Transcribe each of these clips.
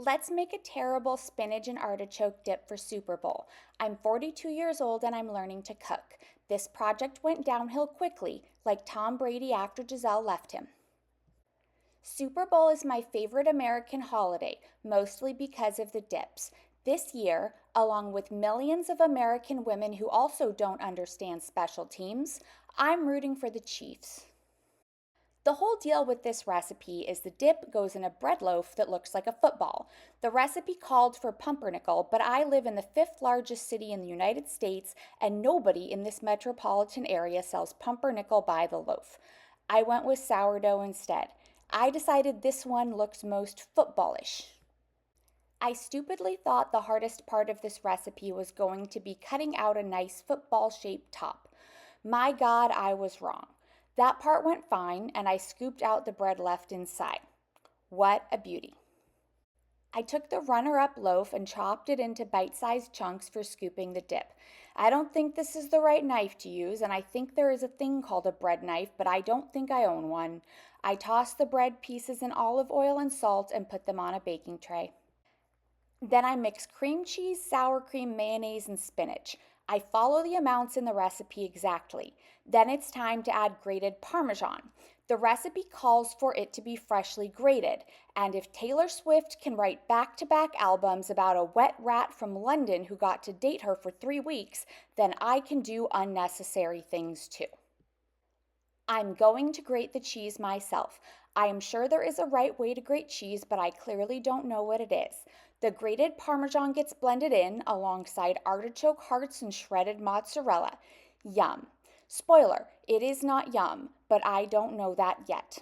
Let's make a terrible spinach and artichoke dip for Super Bowl. I'm 42 years old and I'm learning to cook. This project went downhill quickly, like Tom Brady after Gisele left him. Super Bowl is my favorite American holiday, mostly because of the dips. This year, along with millions of American women who also don't understand special teams, I'm rooting for the Chiefs. The whole deal with this recipe is the dip goes in a bread loaf that looks like a football. The recipe called for pumpernickel, but I live in the fifth largest city in the United States, and nobody in this metropolitan area sells pumpernickel by the loaf. I went with sourdough instead. I decided this one looks most footballish. I stupidly thought the hardest part of this recipe was going to be cutting out a nice football-shaped top. My God, I was wrong. That part went fine, and I scooped out the bread left inside. What a beauty. I took the runner-up loaf and chopped it into bite-sized chunks for scooping the dip. I don't think this is the right knife to use, and I think there is a thing called a bread knife, but I don't think I own one. I tossed the bread pieces in olive oil and salt and put them on a baking tray. Then I mix cream cheese, sour cream, mayonnaise, and spinach. I follow the amounts in the recipe exactly. Then it's time to add grated Parmesan. The recipe calls for it to be freshly grated, and if Taylor Swift can write back-to-back albums about a wet rat from London who got to date her for 3 weeks, then I can do unnecessary things too. I'm going to grate the cheese myself. I am sure there is a right way to grate cheese, but I clearly don't know what it is. The grated Parmesan gets blended in alongside artichoke hearts and shredded mozzarella. Yum. Spoiler, it is not yum, but I don't know that yet.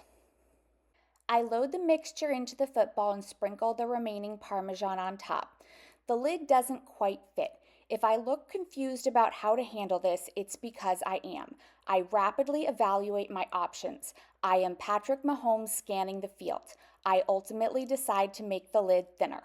I load the mixture into the football and sprinkle the remaining Parmesan on top. The lid doesn't quite fit. If I look confused about how to handle this, it's because I am. I rapidly evaluate my options. I am Patrick Mahomes scanning the field. I ultimately decide to make the lid thinner.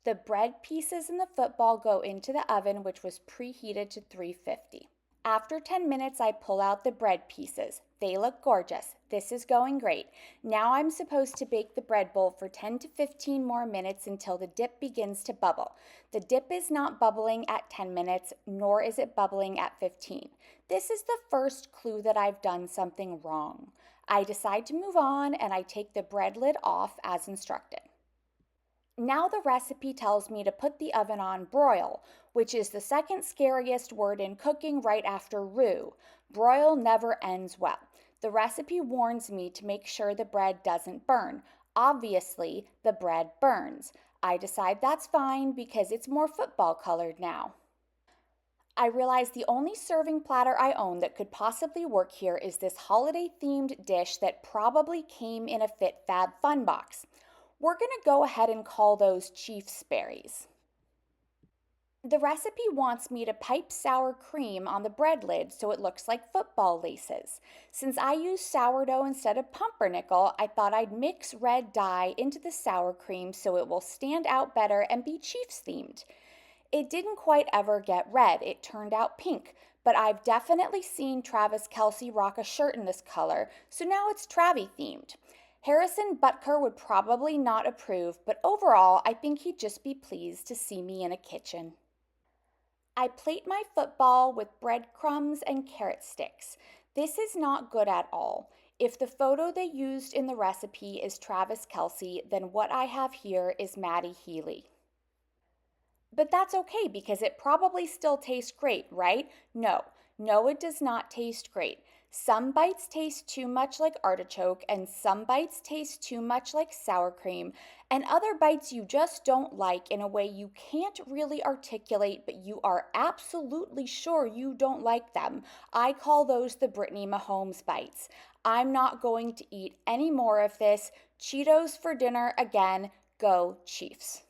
The bread pieces in the football go into the oven, which was preheated to 350. After 10 minutes, I pull out the bread pieces. They look gorgeous. This is going great. Now I'm supposed to bake the bread bowl for 10 to 15 more minutes until the dip begins to bubble. The dip is not bubbling at 10 minutes, nor is it bubbling at 15. This is the first clue that I've done something wrong. I decide to move on and I take the bread lid off as instructed. Now the recipe tells me to put the oven on broil, which is the second scariest word in cooking right after roux. Broil never ends well. The recipe warns me to make sure the bread doesn't burn. Obviously, the bread burns. I decide that's fine because it's more football colored now. I realize the only serving platter I own that could possibly work here is this holiday-themed dish that probably came in a Fit Fab Fun box. We're going to go ahead and call those Chiefs berries. The recipe wants me to pipe sour cream on the bread lid so it looks like football laces. Since I use sourdough instead of pumpernickel, I thought I'd mix red dye into the sour cream so it will stand out better and be Chiefs themed. It didn't quite ever get red, it turned out pink, but I've definitely seen Travis Kelce rock a shirt in this color, so now it's Travy themed. Harrison Butker would probably not approve, but overall, I think he'd just be pleased to see me in a kitchen. I plate my football with breadcrumbs and carrot sticks. This is not good at all. If the photo they used in the recipe is Travis Kelce, then what I have here is Matty Healy. But that's okay because it probably still tastes great, right? No, it does not taste great. Some bites taste too much like artichoke, and some bites taste too much like sour cream, and other bites you just don't like in a way you can't really articulate, but you are absolutely sure you don't like them. I call those the Brittany Mahomes bites. I'm not going to eat any more of this. Cheetos for dinner again. Go Chiefs.